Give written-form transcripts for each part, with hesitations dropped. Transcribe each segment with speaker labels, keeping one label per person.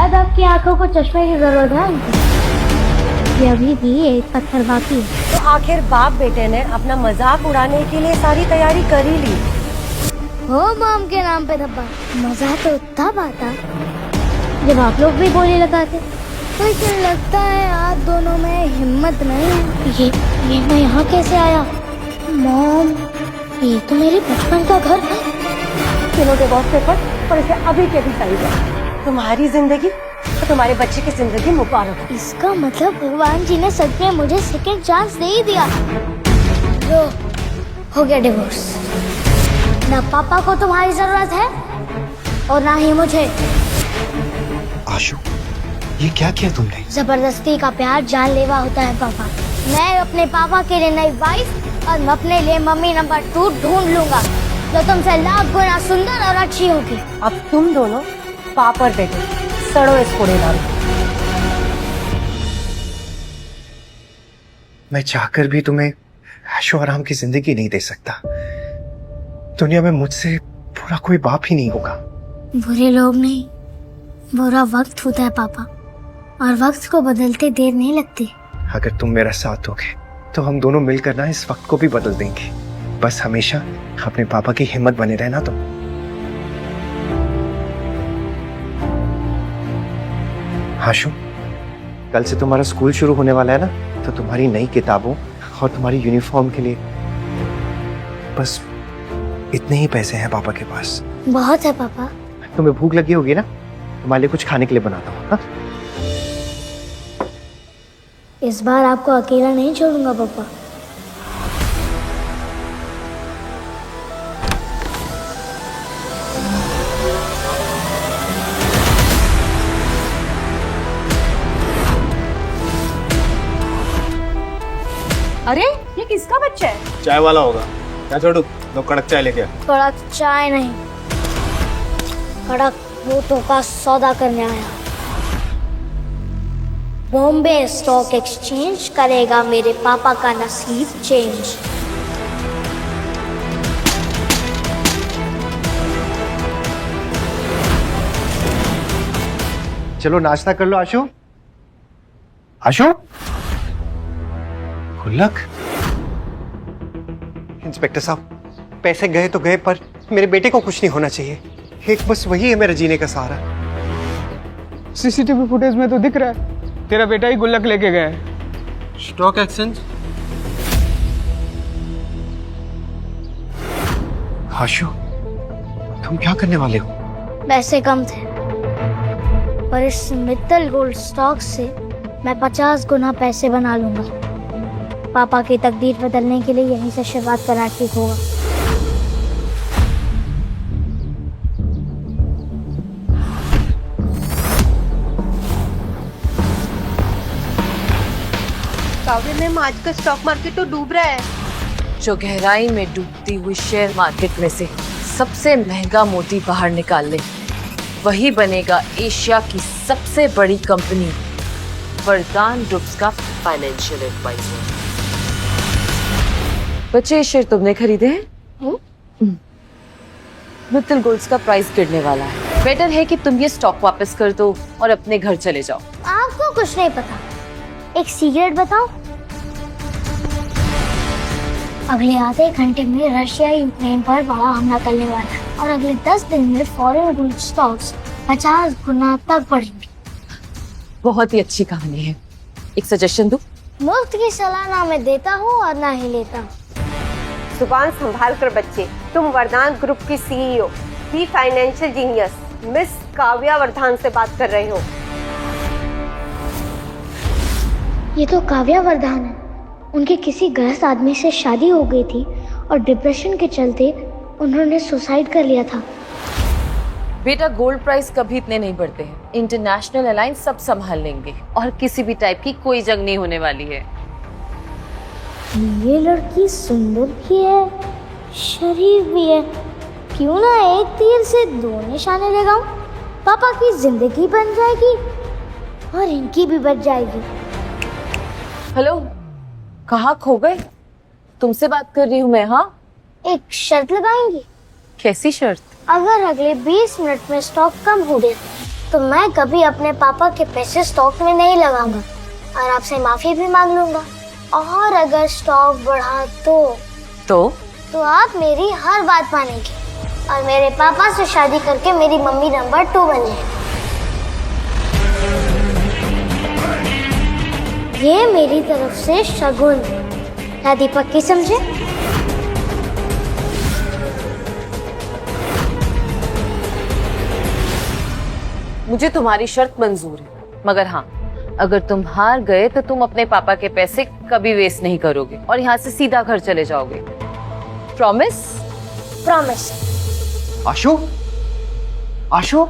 Speaker 1: शायद आपकी आंखों को चश्मे की जरूरत है। ये अभी भी एक पत्थर बाकी है।
Speaker 2: तो आखिर बाप बेटे ने अपना मजाक उड़ाने के लिए सारी तैयारी कर ही ली।
Speaker 1: हो मॉम के नाम पे धब्बा। मजा तो तब आता जब आप लोग भी बोली लगाते। लेकिन लगता है आप दोनों में हिम्मत नहीं है। ये मैं यहाँ कैसे आया? मॉम, ये तो मेरे बचपन का घर है।
Speaker 2: तीनों के बहुत पेपर और इसे अभी के भी चाहिए। तुम्हारी जिंदगी और तुम्हारे बच्चे की जिंदगी मुबारक हो।
Speaker 1: इसका मतलब भगवान जी ने सच में मुझे सेकंड चांस दे ही दिया। लो, हो गया डिवोर्स। ना पापा को तुम्हारी जरूरत है और ना ही मुझे।
Speaker 3: आशु, ये क्या किया तुमने?
Speaker 1: जबरदस्ती का प्यार जानलेवा होता है पापा। मैं अपने पापा के लिए नई वाइफ और मैं अपने लिए मम्मी नंबर 2 ढूंढ लूंगा जो तुमसे लाख गुना सुंदर और अच्छी होगी।
Speaker 2: अब तुम दोनों पाप और बेटे सड़ो इस कूड़ेदान।
Speaker 3: मैं चाहकर भी तुम्हें ऐशो आराम की जिंदगी नहीं दे सकता। दुनिया में मुझसे बुरा कोई बाप ही नहीं होगा।
Speaker 1: बुरे लोग नहीं, बुरा वक्त होता है पापा, और वक्त को बदलते देर नहीं लगती।
Speaker 3: अगर तुम मेरा साथ दोगे तो हम दोनों मिलकर ना इस वक्त को भी बदल देंगे। बस हमेशा अपने पापा की हिम्मत बने रहना तुम। आशु, कल से तुम्हारा स्कूल शुरू होने वाला है ना, तो तुम्हारी नई किताबों और तुम्हारी यूनिफॉर्म के लिए बस इतने ही पैसे हैं पापा के पास।
Speaker 1: बहुत है पापा।
Speaker 3: तुम्हें भूख लगी होगी ना, तुम्हारे लिए कुछ खाने के लिए बनाता हूँ। हाँ?
Speaker 1: इस बार आपको अकेला नहीं छोड़ूंगा पापा।
Speaker 2: अरे ये किसका बच्चा है?
Speaker 4: चाय वाला होगा। क्या छोड़ू, दो कड़क चाय लेके आ।
Speaker 1: कड़क चाय नहीं, कड़क नोटों का सौदा करने आया। बॉम्बे स्टॉक एक्सचेंज करेगा मेरे पापा का नसीब चेंज।
Speaker 3: चलो नाश्ता कर लो आशु। आशु, गुल्लक। इंस्पेक्टर साहब, पैसे गए तो गए, पर मेरे बेटे को कुछ नहीं होना चाहिए। एक बस वही है मेरा जीने का सहारा।
Speaker 5: सीसीटीवी फुटेज में तो दिख रहा है तेरा बेटा ही गुल्लक लेके गया है।
Speaker 4: Stock exchange.
Speaker 3: आशु, तुम क्या करने वाले हो?
Speaker 1: पैसे कम थे पर इस मित्तल गोल्ड स्टॉक से मैं 50 गुना पैसे बना लूंगा। पापा की तकदीर बदलने के लिए यहीं से शुरुआत करना ठीक होगा।
Speaker 2: काव्य मैम, आज का स्टॉक मार्केट तो डूब रहा है।
Speaker 6: जो गहराई में डूबती हुई शेयर मार्केट में से सबसे महंगा मोती बाहर निकाल ले, वही बनेगा एशिया की सबसे बड़ी कंपनी वरदान ग्रुप्स का फाइनेंशियल एडवाइजर। बच्चे, ये शेयर तुमने खरीदे हैं? मित्तल गोल्ड्स का प्राइस गिरने वाला है। बेटर है कि तुम ये स्टॉक वापस कर दो और अपने घर चले जाओ।
Speaker 1: आपको कुछ नहीं पता। एक सीक्रेट बताओ, अगले आधे घंटे में रशिया यूक्रेन पर बड़ा हमला करने वाला है और अगले 10 दिन में फॉरेन गोल्ड स्टॉक्स 50 गुना तक बढ़ेंगे।
Speaker 6: बहुत ही अच्छी कहानी है। एक सजेशन दूं?
Speaker 1: मुफ्त की सलाह ना मैं देता हूँ और ना ही लेता हूँ।
Speaker 2: जुबान संभाल कर बच्चे। तुम वरदान ग्रुप की सीईओ, की फाइनेंशियल जीनियस मिस काव्या वर्धान से बात कर रहे हो।
Speaker 1: ये तो काव्या वर्धान है। उनके किसी गलत आदमी से शादी हो गई थी और डिप्रेशन के चलते उन्होंने सुसाइड कर लिया था।
Speaker 6: बेटा, गोल्ड प्राइस कभी इतने नहीं बढ़ते हैं। इंटरनेशनल अलायंस सब संभाल लेंगे और किसी भी टाइप की कोई जंग नहीं होने वाली है।
Speaker 1: ये लड़की सुंदर भी है, शरीफ भी है। क्यों ना एक तीर से 2 निशाने लगाऊं? पापा की जिंदगी बन जाएगी और इनकी भी बच जाएगी।
Speaker 6: हेलो, कहाँ खो गए? तुमसे बात कर रही हूँ मैं। हाँ,
Speaker 1: एक शर्त लगाएंगी?
Speaker 6: कैसी शर्त?
Speaker 1: अगर अगले 20 मिनट में स्टॉक कम हो गया तो मैं कभी अपने पापा के पैसे स्टॉक में नहीं लगाऊंगा और आपसे माफी भी मांग लूंगा। और अगर स्टॉक बढ़ा तो आप मेरी हर बात मानेंगे और मेरे पापा से शादी करके मेरी मम्मी नंबर 2 बन जाएगी। ये मेरी तरफ से शगुन। शादी पक्की समझे?
Speaker 6: मुझे तुम्हारी शर्त मंजूर है, मगर हाँ, अगर तुम हार गए तो तुम अपने पापा के पैसे कभी वेस्ट नहीं करोगे और यहाँ से सीधा घर चले जाओगे। प्रॉमिस?
Speaker 1: प्रॉमिस।
Speaker 3: आशु, आशु,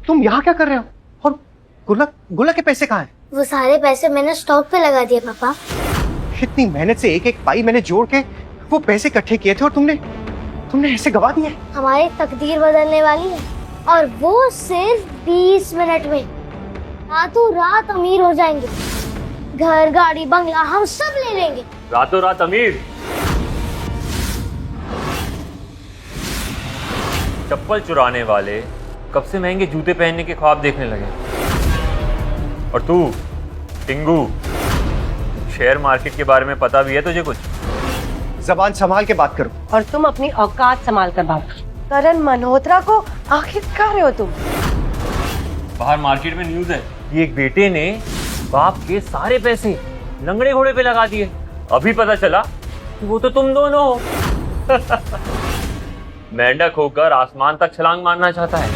Speaker 3: तुम यहाँ क्या कर रहे हो? और गुल्ला के पैसे कहाँ हैं?
Speaker 1: वो सारे पैसे मैंने स्टॉक पे लगा दिए पापा।
Speaker 3: इतनी मेहनत से एक एक पाई मैंने जोड़ के वो पैसे इकट्ठे किए थे और तुमने ऐसे गवा दिए।
Speaker 1: हमारी तकदीर बदलने वाली है और वो सिर्फ 20 मिनट में। रातों रात अमीर हो जाएंगे। घर, गाड़ी, बंगला हम सब ले लेंगे।
Speaker 7: रातों रात अमीर? चप्पल चुराने वाले कब से महंगे जूते पहनने के ख्वाब देखने लगे। और तू टिंगू, शेयर मार्केट के बारे में पता भी है तुझे कुछ?
Speaker 3: जबान संभाल के बात करो।
Speaker 2: और तुम अपनी औकात संभाल कर बात करो। करण मल्होत्रा को आखिर कह रहे हो तुम?
Speaker 7: बाहर मार्केट में न्यूज है कि एक बेटे ने बाप के सारे पैसे लंगड़े घोड़े पे लगा दिए। अभी पता चला कि वो तो तुम दोनों हो। मेंढक होकर आसमान तक छलांग मारना चाहता है।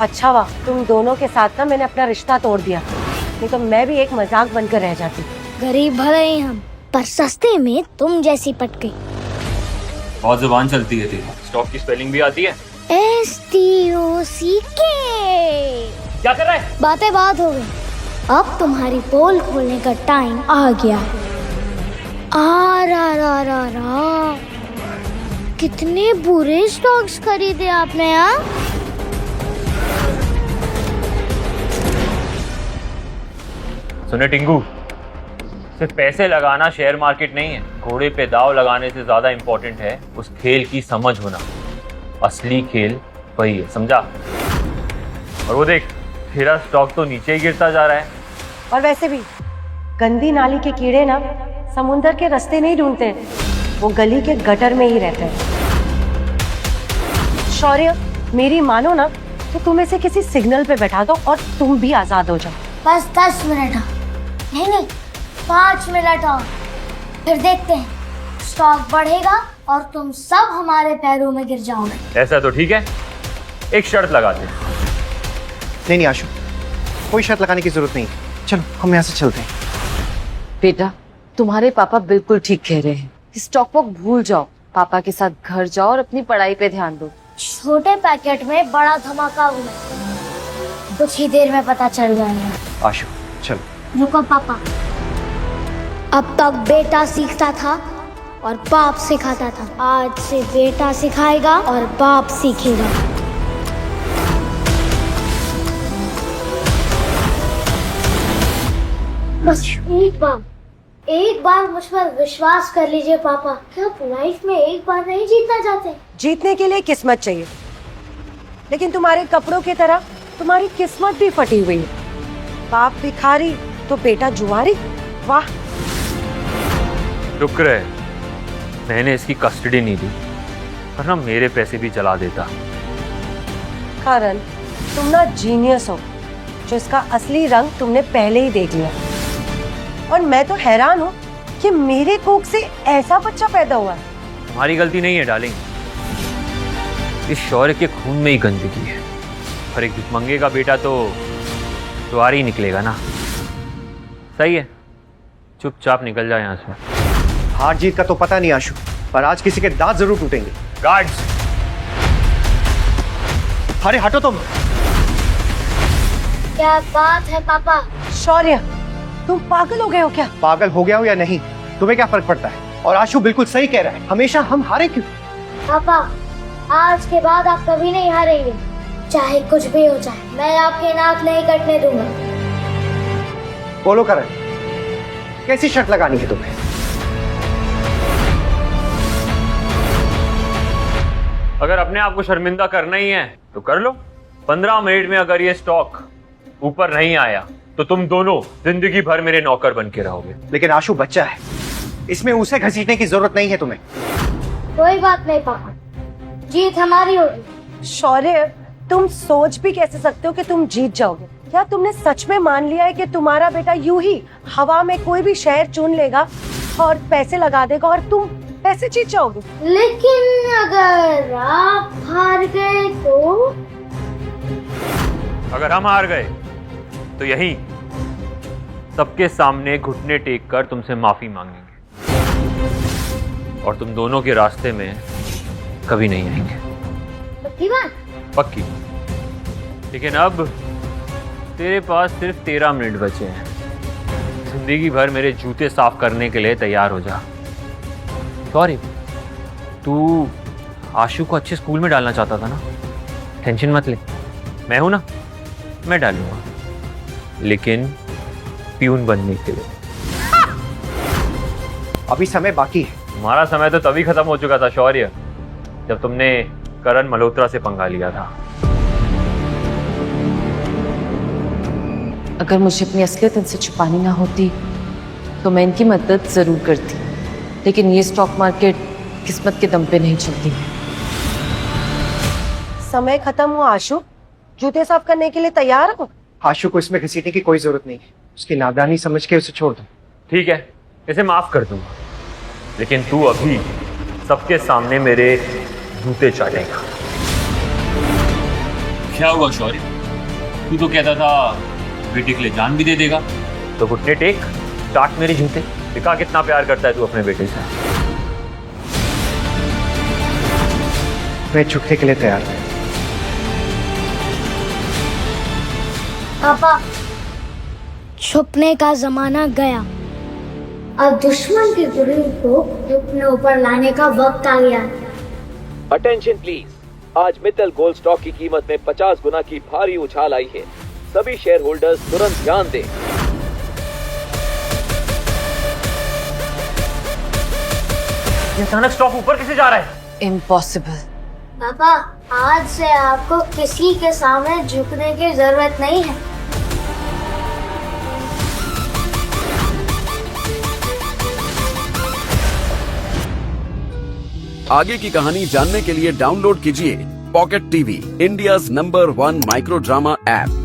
Speaker 2: अच्छा वाह, तुम दोनों के साथ ना मैंने अपना रिश्ता तोड़ दिया, नहीं तो मैं भी एक मजाक बनकर रह जाती।
Speaker 1: गरीब भले ही हम, पर सस्ते में तुम जैसी पट गई।
Speaker 7: बहुत जुबान चलती है तेरी। स्टॉक की स्पेलिंग भी आती है?
Speaker 1: STOCK।
Speaker 7: क्या कर रहा है?
Speaker 1: बातें बात हो गई। अब तुम्हारी पोल खोलने का टाइम आ गया। आ कितने बुरे स्टॉक्स खरीदे आपने यहाँ।
Speaker 7: सुने टिंगू, सिर्फ पैसे लगाना शेयर मार्केट नहीं है। घोड़े पे दाव लगाने से ज्यादा इंपॉर्टेंट है उस खेल की समझ होना। असली खेल वही है, समझा? और वो देख, तेरा स्टॉक तो नीचे ही गिरता जा रहा है।
Speaker 2: और वैसे भी गंदी नाली के कीड़े ना समुंदर के रास्ते नहीं ढूंढते, वो गली के गटर में ही रहते हैं। शौर्य, मेरी मानो ना तो तुम इसे किसी सिग्नल पे बैठा दो और तुम भी आजाद हो जाओ।
Speaker 1: बस 10 मिनट नहीं 5 मिनट और, फिर देखते हैं स्टॉक बढ़ेगा और तुम सब हमारे पैरों में गिर जाओगे।
Speaker 7: ऐसा तो ठीक है, एक शर्त लगाते हैं।
Speaker 3: नहीं आशु, कोई शर्त लगाने की जरूरत नहीं। चलो हम यहाँ से चलते हैं।
Speaker 6: बेटा, तुम्हारे पापा बिल्कुल ठीक कह रहे हैं। स्टॉक वॉक भूल जाओ, पापा के साथ घर जाओ और अपनी पढ़ाई पे ध्यान दो।
Speaker 1: छोटे पैकेट में बड़ा धमाका हुआ, कुछ ही देर में पता चल जाएगा।
Speaker 3: आशु चलो।
Speaker 1: रुको पापा, अब तक बेटा सीखता था और बाप सिखाता था। आज से बेटा सिखाएगा और बाप सीखेगा। बस एक बार मुझ पर विश्वास कर लीजिए पापा। क्या लाइफ में एक बार नहीं जीतना चाहते?
Speaker 2: जीतने के लिए किस्मत चाहिए, लेकिन तुम्हारे कपड़ों की तरह तुम्हारी किस्मत भी फटी हुई है। बाप भिखारी तो बेटा जुआरी। वाह।
Speaker 7: रुक रहे, मैंने इसकी कस्टडी नहीं दी, वरना मेरे पैसे भी जला देता।
Speaker 2: करण, तुम ना जीनियस हो, जो इसका असली रंग तुमने पहले ही देख लिया। और मैं तो हैरान हूँ कि मेरे कोख से ऐसा बच्चा पैदा हुआ है।
Speaker 7: तुम्हारी गलती नहीं है डार्लिंग, इस शौर्य के खून में ही गंदगी है। और एक भिखमंगे का बेटा तो जुआरी ही निकलेगा ना। सही है, चुपचाप निकल जाए यहाँ से।
Speaker 3: हार जीत का तो पता नहीं आशु, पर आज किसी के दांत जरूर टूटेंगे।
Speaker 7: गार्ड्स!
Speaker 3: अरे हटो तुम।
Speaker 1: क्या बात है पापा?
Speaker 2: शौर्य, तुम पागल हो गए हो क्या?
Speaker 3: पागल हो गया हो या नहीं, तुम्हें क्या फर्क पड़ता है? और आशु बिल्कुल सही कह रहा है, हमेशा हम हारे क्यों?
Speaker 1: पापा, आज के बाद आप कभी नहीं हारेंगे, चाहे कुछ भी हो जाए। मैं आपके नाक नहीं कटने दूंगा।
Speaker 3: बोलो करण, कैसी शर्त लगानी है तुम्हें?
Speaker 7: अगर अपने आप को शर्मिंदा करना ही है तो कर लो, 15 मिनट में अगर ये स्टॉक ऊपर नहीं आया तो तुम दोनों जिंदगी भर मेरे नौकर बन के रहोगे।
Speaker 3: लेकिन आशु बच्चा है, इसमें उसे घसीटने की जरूरत नहीं है तुम्हें।
Speaker 1: कोई बात नहीं पापा, जीत हमारी होगी।
Speaker 2: शौर्य, तुम सोच भी कैसे सकते हो कि तुम जीत जाओगे? क्या तुमने सच में मान लिया है कि तुम्हारा बेटा यूं ही हवा में कोई भी शहर चुन लेगा और पैसे लगा देगा और तुम पैसे जीत जाओगे?
Speaker 1: लेकिन अगर आप हार गए तो?
Speaker 7: अगर हम हार गए तो यही सबके सामने घुटने टेक कर तुमसे माफी मांगेंगे और तुम दोनों के रास्ते में कभी नहीं आएंगे।
Speaker 1: पक्की बात?
Speaker 7: पक्की। लेकिन अब तेरे पास सिर्फ 13 मिनट बचे हैं। जिंदगी भर मेरे जूते साफ करने के लिए तैयार हो जा। सॉरी, तू आशु को अच्छे स्कूल में डालना चाहता था ना? टेंशन मत ले, मैं हूं ना, मैं डालूंगा, लेकिन प्यून बनने के लिए।
Speaker 3: अभी समय बाकी है।
Speaker 7: तुम्हारा समय तो तभी खत्म हो चुका था शौर्य, जब तुमने करण मल्होत्रा से पंगा लिया था।
Speaker 6: अगर मुझे अपनी असलियत इनसे छुपानी ना होती तो मैं इनकी मदद जरूर करती, लेकिन ये स्टॉक मार्केट किस्मत के दम पे नहीं चलती।
Speaker 2: समय खत्म हुआ आशु, जूते साफ करने के लिए तैयार हो?
Speaker 3: आशु को इसमें घसीटने की कोई जरूरत नहीं है। उसकी नादानी समझ के उसे छोड़ दो।
Speaker 7: ठीक है, इसे माफ कर दूंगा, लेकिन तू अभी सबके सामने मेरे जूते चाटेगा। क्या हुआ शौर्य? तू तो कहता था बेटे के लिए जान भी दे देगा। तो घुटने टेक, चाट मेरे जूते। दिखा कितना प्यार करता है तू अपने बेटे से।
Speaker 3: मैं झुकने के लिए तैयार हूं।
Speaker 1: पापा, छुपने का जमाना गया। अब दुश्मन की गुरूर को अपने ऊपर लाने का वक्त आ गया।
Speaker 8: अटेंशन प्लीज, आज मित्तल गोल्ड स्टॉक की कीमत में 50 गुना की भारी उछाल आई है। सभी शेयर होल्डर्स तुरंत ध्यान दें।
Speaker 7: ये अचानक स्टॉक ऊपर कैसे जा रहा है?
Speaker 6: इम्पॉसिबल।
Speaker 1: पापा, आज से आपको किसी के सामने झुकने की जरूरत नहीं है।
Speaker 9: आगे की कहानी जानने के लिए डाउनलोड कीजिए pocket TV, India's number 1 micro drama app.